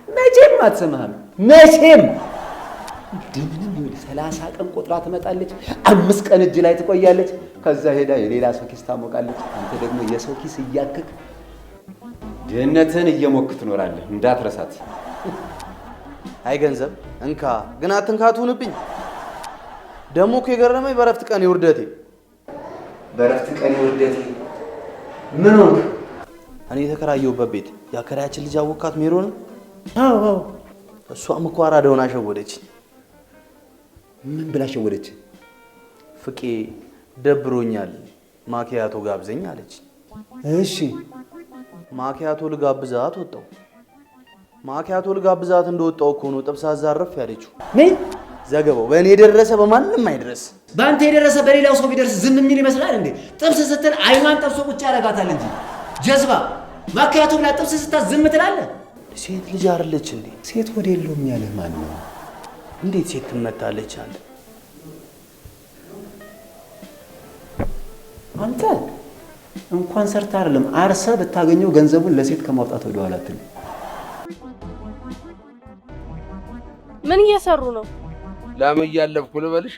መቼም አትሰማህም። መቼም እንደምንም ይሁን 30 ቀን ቆጥራ ትመጣለች። 5 ቀን እጅ ላይ ትቆያለች። ከዛ ሄዳ የሌላ ሰው ኪስ ታሞቃለች። አንተ ደግሞ የሰው ኪስ እያክክ ድህነትህን እየሞክ ትኖራለህ። እንዳትረሳት። አይ ገንዘብ እንካ ግን አትንካ ትሁንብኝ። ደግሞ እኮ የገረመኝ በረፍት ቀን የውርደቴ ምን ሆንክ? እኔ የተከራየሁበት ቤት የአከራያችን ልጅ አወካት ሜሮንም። አዎ እሷም እኮ አራዳውን አሸወደች። ምን ብላ ሸወደች? ፍቄ ደብሮኛል ማኪያቶ ጋብዘኝ አለች። እሺ ማኪያቶ ልጋብዛት ወጣሁ። ማኪያቶ ልጋብዛት እንደወጣሁ እኮ ነው ጥብስ አዛረፍ ያለችው። ምን ዘገባው በእኔ የደረሰ በማንም አይድረስ። በአንተ የደረሰ በሌላው ሰው ቢደርስ ዝም የሚል ይመስላል እንዴ? ጥብስ ስትል አይኗን ጠብሶ ቁጭ ያደርጋታል እንጂ ጀዝባ ማኪያቶ ብላ ጥብስ ስታት ዝም ትላለህ? ሴት ልጅ አይደለች እንዴ? ሴት ወደ የለውም ያለህ ማን ነው? እንዴት ሴት ትመታለች? አንተ እንኳን ሰርታ አይደለም አርሰህ ብታገኘው ገንዘቡን ለሴት ከማውጣት ወደ ኋላ አትልም። ምን እየሰሩ ነው? ላም እያለብኩ ልበልሽ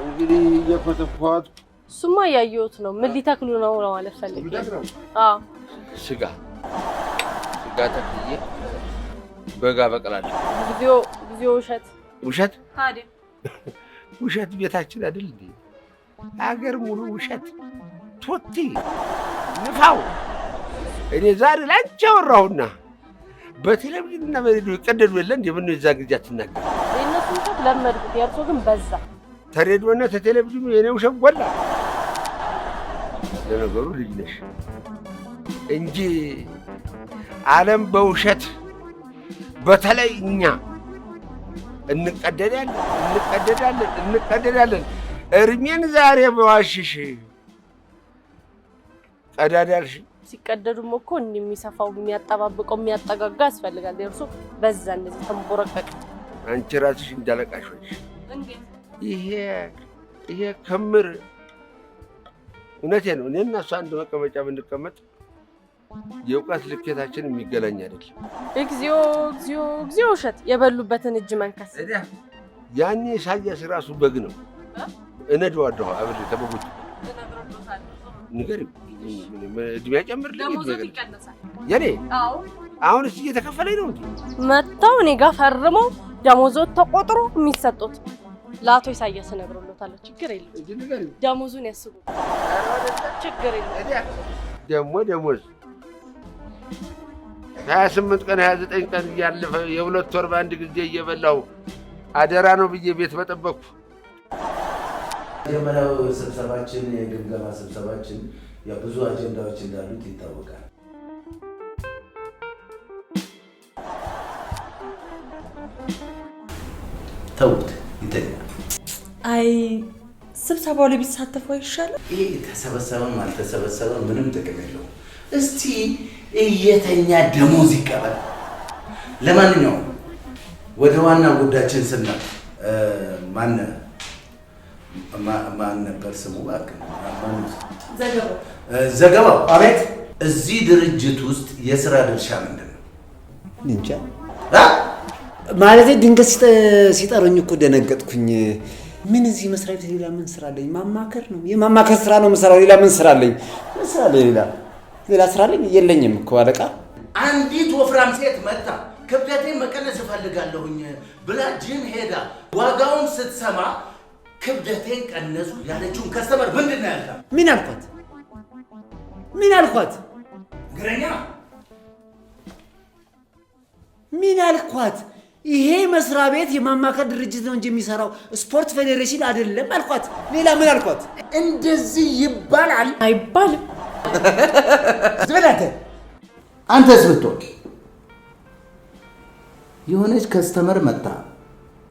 እንግዲህ እየኮተኮት። እሱማ እያየሁት ነው። ምን ሊተክሉ ነው ለማለት ፈልጌ። አዎ ስጋ ተክዬ በጋ በቀላለሁ። ጊዜው ውሸት ታዲያ ውሸት ቤታችን አይደል እንዴ? ሀገር ሙሉ ውሸት ቶቲ ንፋው። እኔ ዛሬ ላንቺ አወራሁና በቴሌቪዥንና በሬዲዮ ይቀደዱ የለ እንዴ? ምን የዛ ጊዜ አትናገር። የእነሱ ውሸት ለመድኩት፣ የእርሶ ግን በዛ። ተሬዲዮና ተቴሌቪዥኑ የኔ ውሸት ጎላ። ለነገሩ ልጅ ነሽ እንጂ ዓለም በውሸት በተለይ እኛ እንቀደዳለን። እርሜን ዛሬ በዋሽሽ ቀዳዳልሽ። ሲቀደዱም እኮ የሚሰፋው የሚያጠባብቀው የሚያጠጋጋ ያስፈልጋል። የእርሶ በዛ እንደዚህ ተንቦረቀቅ። አንቺ ራስሽ እንዳለቃሽ ሆነሽ እንዴት ይሄ ክምር እውነቴን ነው። እኔና እሷ አንድ መቀመጫ ብንቀመጥ የእውቀት ልኬታችን የሚገናኝ አይደለም። እግዚኦ ውሸት የበሉበትን እጅ መንከስ። ያኔ ኢሳያስ ራሱ በግ ነው እነደዋለሁ አብሬ ተበጉት ንገሪው እድሜ ጨምርልኝ። ደሞዙት ይቀነሳል። የኔ አዎ አሁንስ እየተከፈለኝ ነው እንዴ? መጣው እኔ ጋር ፈርመው ደሞዞት ተቆጥሮ የሚሰጡት ለአቶ ኢሳያስ ነግሮለታለሁ። ችግር የለም ደሞዙን ያስቡ። ችግር የለም ደሞዝ 28 ቀን 29 ቀን እያለፈ የሁለት ወር በአንድ ጊዜ እየበላው አደራ ነው ብዬ ቤት በጠበቅኩ። መጀመሪያው ስብሰባችን የግምገማ ስብሰባችን ብዙ አጀንዳዎች እንዳሉት ይታወቃል። ተውት ይተኛል። አይ ስብሰባው ላይ ቢሳተፉ አይሻልም? ይሄ ተሰበሰበም አልተሰበሰበም ምንም ጥቅም የለውም። እስቲ እየተኛ ደሞዝ ይቀበል። ለማንኛውም ወደ ዋና ጉዳያችን ስናል ማን ነበር ስሙ? ዘገባው። አቤት። እዚህ ድርጅት ውስጥ የስራ ድርሻ ምንድን ነው? እንጃ ማለት ድንገት ሲጠሩኝ እኮ ደነገጥኩኝ። ምን እዚህ መስሪያ ቤት ሌላ ምን ስራ አለኝ? ማማከር ነው። የማማከር ስራ ነው የምሰራው። ሌላ ምን ስራ አለኝ? ምን ስራ አለኝ? ሌላ ስራ አለኝ? የለኝም እኮ አለቃ። አንዲት ወፍራም ሴት መጣ ክብደቴን መቀነስ እፈልጋለሁኝ ብላ ጂም ሄዳ ዋጋውን ስትሰማ ክብደቴን ቀነሱ ያለችውን ከስተመር ምንድን ነው ያልካት? ምን አልኳት? እግረኛ ምን አልኳት? ይሄ መስሪያ ቤት የማማከር ድርጅት ነው እንጂ የሚሰራው ስፖርት ፌዴሬሽን አይደለም አልኳት። ሌላ ምን አልኳት? እንደዚህ ይባላል አይባልም? ዝብላተ አንተስ ብትሆን የሆነች ከስተመር መጣ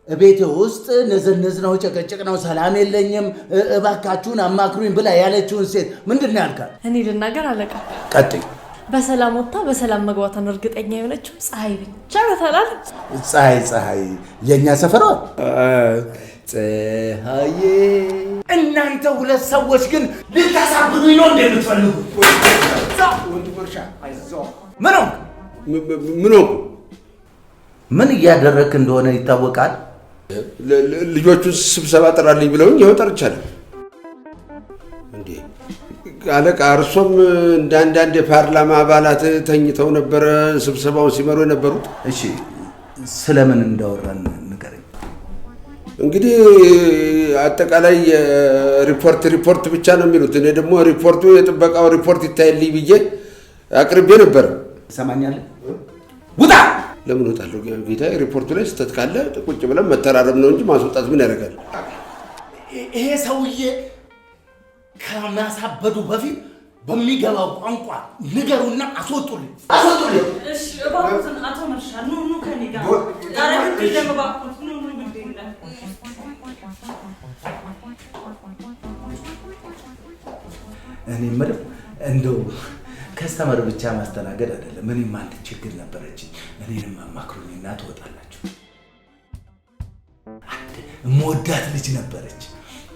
ቤቴ ውስጥ ንዝንዝ ነው፣ ጭቅጭቅ ነው፣ ሰላም የለኝም፣ እባካችሁን አማክሩኝ ብላ ያለችውን ሴት ምንድን ነው ያልካት? እኔ ልናገር አለቃ። ቀጥይ። በሰላም ወጥታ በሰላም መግባቷን እርግጠኛ የሆነችው ፀሐይ ብቻ በተላል። ፀሐይ የእኛ ሰፈሯ ፀሐዬ። እናንተ ሁለት ሰዎች ግን ልታሳብዱኝ ነው እንደምትፈልጉ? ምን እያደረግክ እንደሆነ ይታወቃል። ልጆቹ ስብሰባ ጥራልኝ ብለውኝ ይኸው ጠርቻለሁ። እንዴ አለቃ፣ እርሶም እንደ አንዳንድ የፓርላማ አባላት ተኝተው ነበረ ስብሰባውን ሲመሩ የነበሩት? እሺ ስለምን እንዳወራን ንገረኝ። እንግዲህ አጠቃላይ ሪፖርት ብቻ ነው የሚሉት። እኔ ደግሞ ሪፖርቱ የጥበቃው ሪፖርት ይታይልኝ ብዬ አቅርቤ ነበረ። ትሰማኛለህ? ውጣ! ለምን ወጣለሁ ጌታ? ሪፖርቱ ላይ ስህተት ካለ ቁጭ ብለን መተራረም ነው እንጂ ማስወጣት ምን ያደርጋል? ይሄ ሰውዬ ከማሳበዱ በፊት በሚገባው ቋንቋ ንገሩና አስወጡልኝ። እሺ እባክዎትን አቶ መርሻ ኑ ከኔ ጋር ታረጋግጥ ለመባክዎት ኑ ግዴላ። እኔ የምልህ እንደው ከስተመር ብቻ ማስተናገድ አይደለም። እኔም አንድ ችግር ነበረችኝ። እኔንም አማክሩኝና ትወጣላችሁ። አንድ የምወዳት ልጅ ነበረች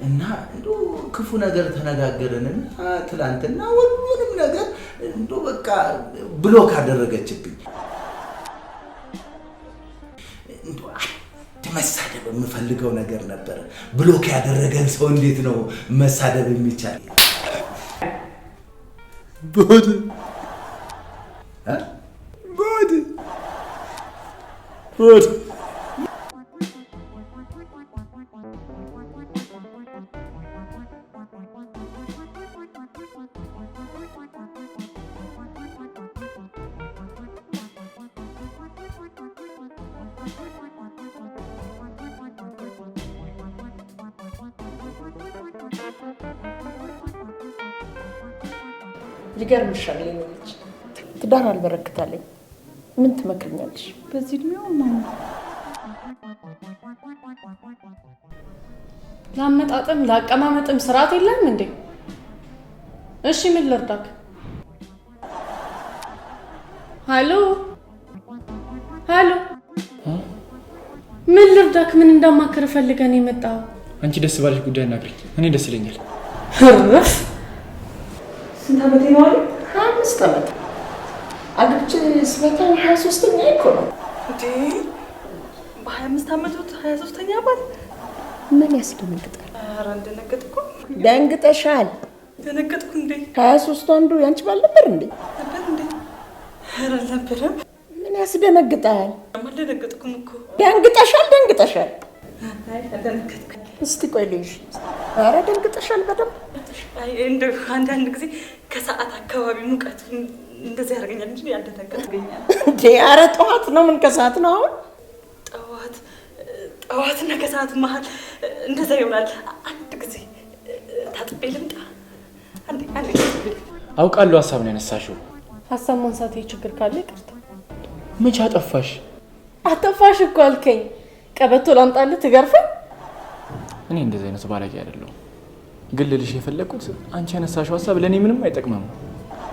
እና እንደው ክፉ ነገር ተነጋገርንና ትላንትና ሁሉንም ነገር እንደው በቃ ብሎክ አደረገችብኝ። እንደው አንድ መሳደብ የምፈልገው ነገር ነበረ። ብሎክ ያደረገን ሰው እንዴት ነው መሳደብ የሚቻል? ቦድ ይገርምሻል የኔ ልጅ ትዳር አልበረክታለኝ። ምን ትመክርኛለሽ? በዚህ እድሜው ማማ ላመጣጥም ላቀማመጥም ስርዓት የለም እንዴ? እሺ ምን ልርዳክ? ሃሎ ምን ልርዳክ? ምን እንዳማከር ፈልገን የመጣው? አንቺ ደስ ባለሽ ጉዳይ እናግሪኝ። እኔ ደስ ይለኛል። ህርፍ ስንት ዓመቴ ነው አለ? 25 ዓመት አግብቼ ስመጣ 23ኛ እኮ ነው እንዴ? በ25 ዓመት 23ኛ ባል ምን ያስደነግጣል? ኧረ እንደነገጥኩ። ደንግጠሻል። ደነገጥኩ እንዴ? 23 አንዱ ያንቺ ባል ነበር እንዴ? ነበር እንዴ? ኧረ አልነበረም። ምን ያስደነግጣል? አልደነገጥኩም እኮ። ደንግጠሻል። አይ አልደነገጥኩም። እስቲ ቆይ ልይሽ። ኧረ ደንግጠሻል በደንብ። አይ እንደው አንዳንድ ጊዜ ከሰዓት አካባቢ ሙቀቱ እንደዚህ ያደርገኛል እንጂ ያልደነገጥኩኝ እንዴ። ኧረ ጠዋት ነው ምን ከሰዓት ነው አሁን? ጠዋትና ከሰዓት መሀል እንደዛ ይሆናል። አንድ ጊዜ ታጥቤ ልምጣ። አንዴ አውቃለሁ ሀሳብ ነው ያነሳሽው። ሀሳብ ማንሳት ችግር ካለ ይቅርታ። መቼ አጠፋሽ? አጠፋሽ እኮ አልከኝ። ቀበቶ ላምጣልህ ትገርፈኝ? እኔ እንደዚህ አይነት ባለጌ አይደለሁም። ግን ልልሽ የፈለኩት አንቺ ያነሳሽው ሀሳብ ለእኔ ምንም አይጠቅምም።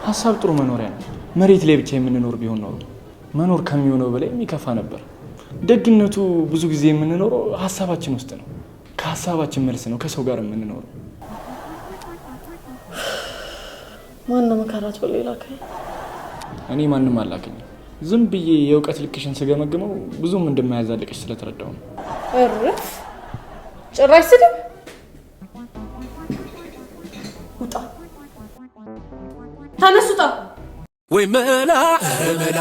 ሀሳብ ጥሩ መኖሪያ ነው። መሬት ላይ ብቻ የምንኖር ቢሆን ኖሮ መኖር ከሚሆነው በላይ የሚከፋ ነበር። ደግነቱ ብዙ ጊዜ የምንኖረው ሀሳባችን ውስጥ ነው። ከሀሳባችን መልስ ነው ከሰው ጋር የምንኖረው። ማነው መከራት ብሎ ይላከኝ? እኔ ማንም አላከኝም። ዝም ብዬ የእውቀት ልክሽን ስገመግመው ብዙም እንደማያዛልቅሽ ስለተረዳው ነው። እርፍ! ጭራሽ ስድብ! ውጣ! ተነስ ውጣ! ወይ መላ ረመላ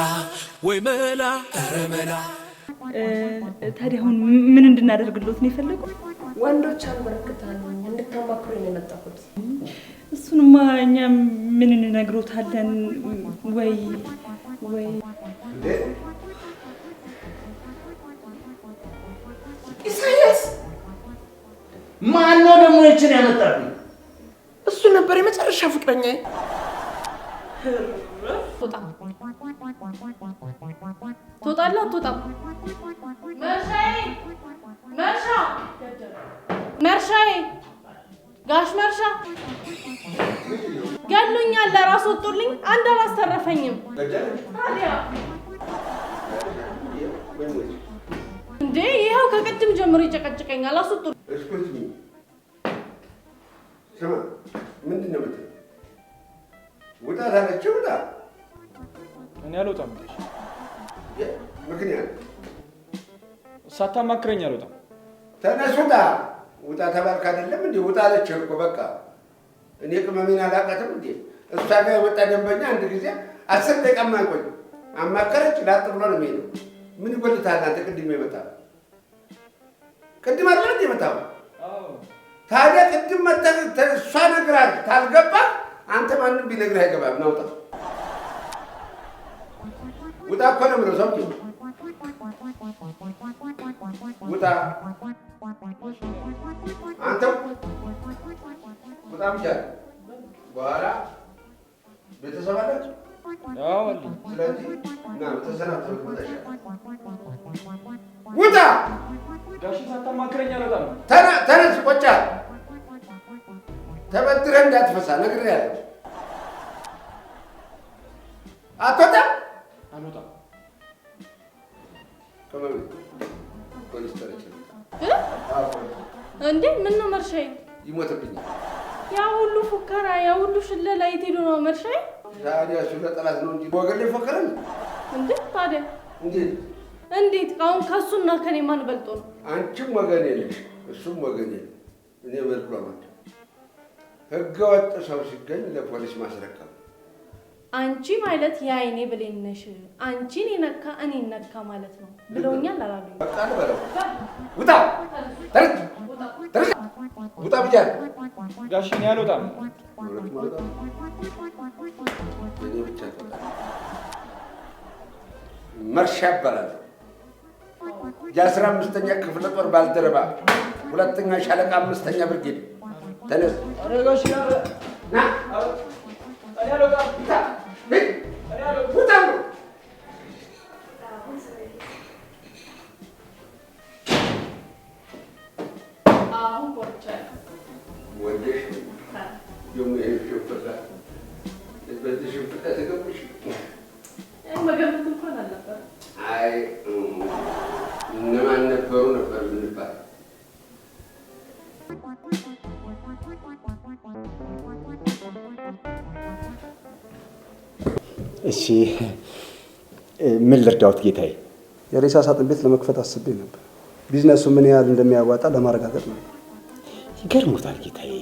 ወይ መላ ረመላ። ታዲያ አሁን ምን እንድናደርግሎት ነው የፈለጉት? ወንዶች አንበረክታሉ እንድታማክሩኝ ነው የመጣሁት። እሱንማ እኛ ምን እንነግሮታለን? ወይ ኢሳያስ ማን ነው ደግሞ ይችን ያመጣብኝ? እሱ ነበር የመጨረሻ ፍቅረኛዬ። ትወጣለህ አትወጣም? መርሻዬ ጋሽ መርሻ ገሉኛል። ለራስ ወጡልኝ። አንድ አላስተረፈኝም። ታዲያ እንዴ ይኸው ከቅድም ጀምሮ ይጨቀጭቀኛል። አስወጡልኝ። ስማ ምንድን ነው የምትለው? ውጣ ታለችው። ውጣ። እኔ አልወጣም። ምክንያት ሳታማክረኝ አልወጣም። ተነስ ውጣ። ውጣ ተባልክ አይደለም እንዴ? ውጣ አለች እኮ በቃ። እኔ ቅመሜን አላውቃትም እንዴ? እሷ ጋር የመጣ ደንበኛ አንድ ጊዜ 10 ደቂቃ የማይቆይ አማከረች። ላጥ ብሎ ነው የሚሄደው። ምን ይጎልታል አንተ? ቅድም የመጣው ቅድም አይደል እንዴ የመጣው? ታዲያ ቅድም መጣህ እሷ ነግራህ ታልገባ አንተ ማንም ቢነግርህ አይገባም። ናውጣ ውጣ እኮ ነው የምለው። ሰው ውጣ አንተ ውጣ ብቻ። በኋላ ቤተሰብ አላችሁ? አዎ አለኝ። ስለዚህ እና ተሰናብተህ ወጣሽ። ውጣ ጋሽ ሳታማክረኝ አልወጣም። ተነስ ቆጫ። ተበድረህ እንዳትፈሳ ነግሬሃለሁ። አትወጣም? አልወጣም። ፖሊስ ጠርቼ እንዴ ምን ነው መርሻዬ? ይሞትብኛል። ያ ሁሉ ፉከራ ያ ሁሉ ሽለላ የት ሄዶ ነው መርሻዬ? ታዲያ እሱ ለጠላት ነው እንጂ ወገን ላይ ፎከረን እንዴ? ታዲያ እንዴት አሁን ከሱና ከኔ ማን በልጦ ነው? አንቺም ወገን የለሽ እሱም ወገን የለ። እኔ መልኩ ማለት ህገ ወጥ ሰው ሲገኝ ለፖሊስ ማስረከብ። አንቺ ማለት የአይኔ ብሌን ነሽ። አንቺን የነካ እኔ ነካ ማለት ነው ብለውኛል አላሉኝ? በቃ ልበለው። ውጣ ውጣ ብያለሁ። ጋሽ እኔ አልወጣም። እኔ ብቻ መርሻ እባላለሁ። የ15ኛ ክፍለ ጦር ባልደረባ 2ኛ ሻለቃ 5ኛ ብርጌድ። ተነስ ና። ውጣ ነው አሁን ቆርጫለሁ። ወደሽ ደግሞ ይሄ ሽፍታ በዚህ ሽፍታ ተገቡሽ መገመት እንኳን አልነበረ። አይ እነማን ነበሩ ነበር የምንባል። እሺ ምን ልርዳዎት ጌታዬ? የሬሳ ሳጥን ቤት ለመክፈት አስቤ ነበር። ቢዝነሱ ምን ያህል እንደሚያዋጣ ለማረጋገጥ ነው። ይገርሞታል ጌታዬ፣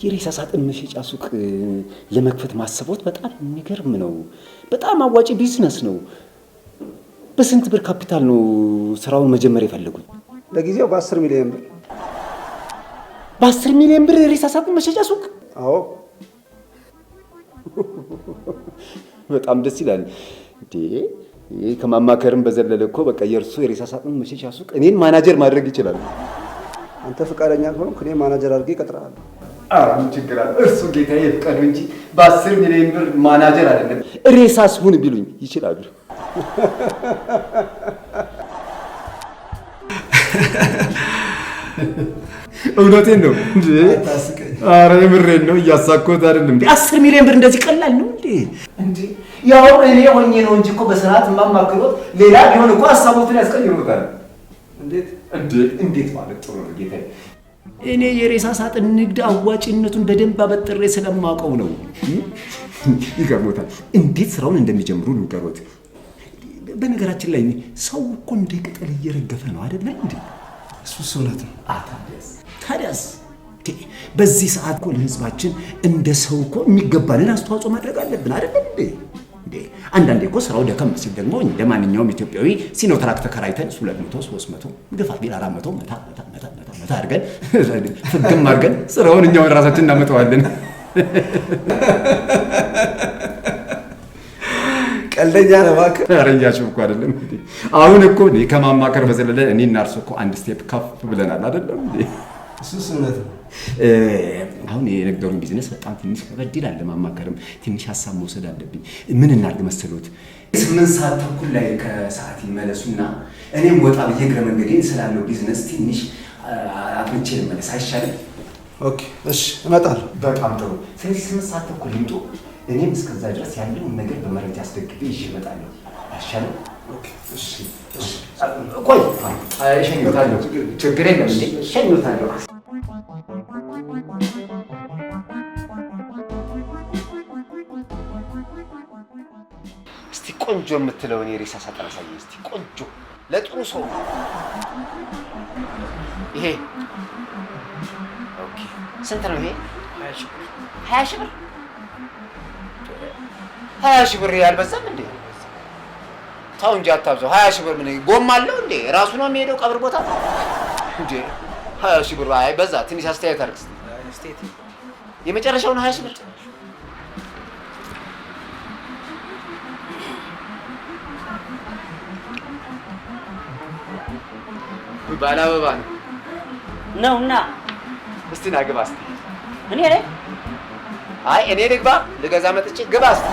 የሬሳ ሳጥን መሸጫ ሱቅ ለመክፈት ማሰቦት በጣም የሚገርም ነው። በጣም አዋጪ ቢዝነስ ነው። በስንት ብር ካፒታል ነው ስራውን መጀመር የፈለጉት? ለጊዜው በ10 ሚሊዮን ብር። በ10 ሚሊዮን ብር የሬሳ ሳጥን መሸጫ ሱቅ? አዎ። በጣም ደስ ይላል። እንዴ ከማማከርም በዘለለ እኮ በቃ የእርሱ የሬሳ ሳጥን መሸጫ ሱቅ እኔን ማናጀር ማድረግ ይችላል። አንተ ፈቃደኛ ከሆንክ እኔ ማናጀር አድርጌ እቀጥርሃለሁ። ምን ችግር አለ? እርሱ ጌታዬ ፍቃዱ እንጂ በ10 ሚሊዮን ብር ማናጀር አይደለም ሬሳስ ሁን ቢሉኝ ይችላሉ። እውነቴን ነው እንዴ? ኧረ የምሬን ነው፣ እያሳኮት አይደለም እንዴ? 10 ሚሊዮን ብር እንደዚህ ቀላል ነው እንዴ? እንዴ ያው እኔ ሆኜ ነው እንጂ እኮ በስርዓት ማማክሮት ሌላ ቢሆን እኮ ሀሳቦትን ያስቀይሩታል። እንዴት ማለት ጥሩ ነው ጌታዬ። እኔ የሬሳ ሳጥን ንግድ አዋጭነቱን በደንብ አበጥሬ ስለማውቀው ነው። ይገርሞታል። እንዴት ስራውን እንደሚጀምሩ ልንገሮት። በነገራችን ላይ ሰው እኮ እንደ ቅጠል እየረገፈ ነው አይደለ እንዴ? እሱስ እውነት ነው። ታዲያስ በዚህ ሰዓት እኮ ለህዝባችን እንደ ሰው እኮ የሚገባንን አስተዋጽኦ ማድረግ አለብን አይደለ እንዴ? አንዳንዴ እኮ ስራው ደከም ሲል ደግሞ እንደ ማንኛውም ኢትዮጵያዊ ሲኖትራክ ተከራይተን 200 300 ግፋ ቢል 400 መታ አድርገን ፍግም አድርገን ስራውን እኛው ራሳችን እናመጣዋለን። ቀልደኛ ነው እባክህ። ኧረ እያሾፍኩ እኮ አይደለም እንዴ። አሁን እኮ ከማማከር በዘለለ እኔና እርሱ እኮ አንድ ስቴፕ ከፍ ብለናል አይደለም እንዴ? እሱስ እውነት ነው። አሁን የነገሩን ቢዝነስ በጣም ትንሽ ከበድ ይላል። ለማማከርም ትንሽ ሀሳብ መውሰድ አለብኝ። ምን እናድርግ መሰሎት? 8 ሰዓት ተኩል ላይ ከሰዓት ይመለሱና እኔም ወጣ ብዬ እግረ መንገዴን ስላለው ቢዝነስ ትንሽ አጥንቼ ልመለስ አይሻልም? ኦኬ እሺ፣ እመጣለሁ። በጣም ጥሩ። ስለዚህ 8 ሰዓት ተኩል ይምጡ። እኔም እስከዛ ድረስ ያለውን ነገር በመረጃ አስደግፌ ይዤ እመጣለሁ። አይሻልም? ኦኬ እሺ። ቆይ እሸኝዎታለሁ። ችግር የለም እንዴ? እሸኝዎታለሁ። እስቲ ቆንጆ የምትለውን የሬሳ ሳጥን አሳየኝ እስቲ። ቆንጆ ለጥሩ ሰው ይሄ ኦኬ። ስንት ነው ይሄ? 20 ሺህ ብር። 20 ሺህ ብር ያልበዛም እንዴ? ታው እንጂ አታብዛው። 20 ሺህ ብር ምን ጎማ አለው እንዴ? ራሱ ነው የሚሄደው ቀብር ቦታ እንዴ? 20 ሺህ ብር አይ በዛ። ትንሽ አስተያየት አድርግ እስቲ። የመጨረሻውን 20 ሺህ ብር ባለ አበባ ነው እና እስቲ ና ግባ እስቲ። እኔ ነኝ? አይ እኔ ልግባ? ልገዛ መጥቼ ግባ እስቲ።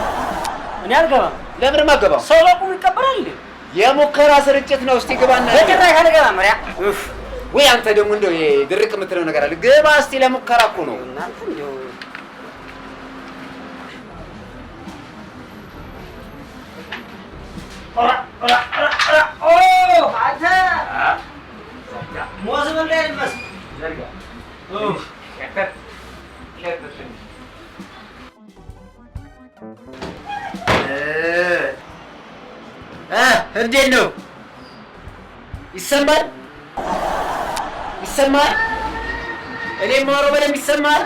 እኔ አልገባም። ለምን ማገባው? ሰው በቁም ይቀበላል እንዴ? የሙከራ ስርጭት ነው። እስቲ ግባና በጭራሽ አልገባም። ማርያ ወይ አንተ ደግሞ እንደው ድርቅ የምትለው ነገር አለ። ግባ እስቲ፣ ለሙከራ እኮ ነው። እናንተ እንደው አንተ ሞዝ በላይ ልበስ ዘርጋ እንዴት ነው? ይሰማል? ይሰማል? እኔ የማወራው በደንብ ይሰማል?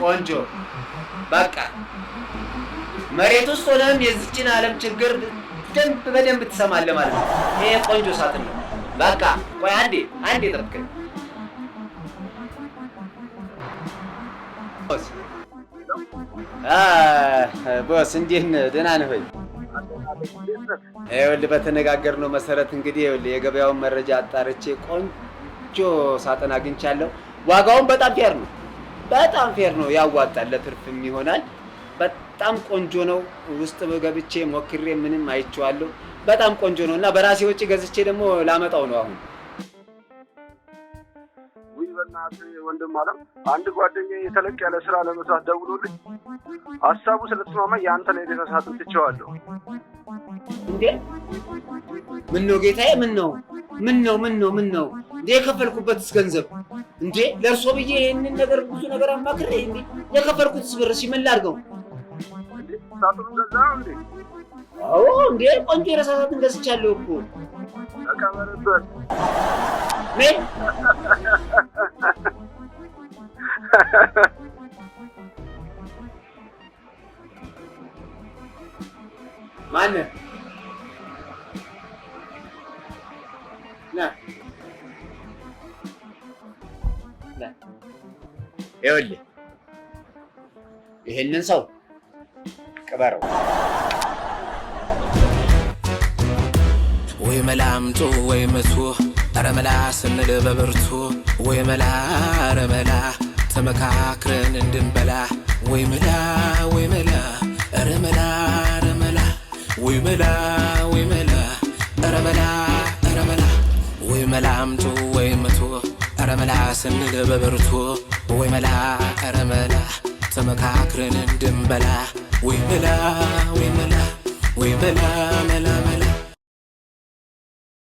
ቆንጆ። በቃ መሬት ውስጥ ሆነህም የዚችን ዓለም ችግር በደንብ ትሰማለህ ማለት ነው። ይሄ ቆንጆ ሳጥን ነው። በቃ ቆይ አንዴ ጠብቀኝ። ቦስ እንዴት ነህ? ደህና ነህ ወይ? ይኸውልህ በተነጋገርነው መሰረት እንግዲህ ይኸውልህ የገበያውን መረጃ አጣርቼ ቆንጆ ሳጥን አግኝቻለሁ። ዋጋውን በጣም ፌር ነው። ያዋጣል፣ ለትርፍም ይሆናል። በጣም ቆንጆ ነው። ውስጥ ገብቼ ሞክሬ ምንም አይቼዋለሁ። በጣም ቆንጆ ነው እና በራሴ ወጪ ገዝቼ ደግሞ ላመጣው ነው አሁን። ውይ በእናትህ ወንድም አለም፣ አንድ ጓደኛዬ የተለቅ ያለ ስራ ለመስራት ደውሎልኝ ሀሳቡ ስለተስማማ የአንተን የሬሳ ሳጥን ትቼዋለሁ። እንዴ ምን ነው ጌታዬ? ምን ነው እንዴ? የከፈልኩበትስ ገንዘብ እንዴ ለእርሶ ብዬ ይሄንን ነገር ብዙ ነገር አማክሬ እንዴ የከፈልኩትስ ብር ሲምን ላድርገው? ሳጥኑን ገዛኸው እንዴ? አዎ እንዴ ቆንጆ የሬሳ ሳጥን ገዝቻለሁ እኮ። ተቀበልበት። ምን ማነህ? ና ይኸውልህ ይሄንን ሰው ቅበረው። ወይ መላምጡ ወይ መቱ ኧረ መላ ስንል በብርቱ ወይ መላ ኧረ መላ ተመካክረን እንድንበላ ወይ መላ ወይ መላ ኧረ መላ ኧረ መላ ወይ መላ ወይ መላ ኧረ መላ ኧረ መላ ወይ መላምጡ ወይ መቱ ኧረ መላ ስንል በብርቱ ወይ መላ ኧረ መላ ተመካክረን እንድንበላ ወይ መላ ወይ መላ ወይ መላ መላ መላ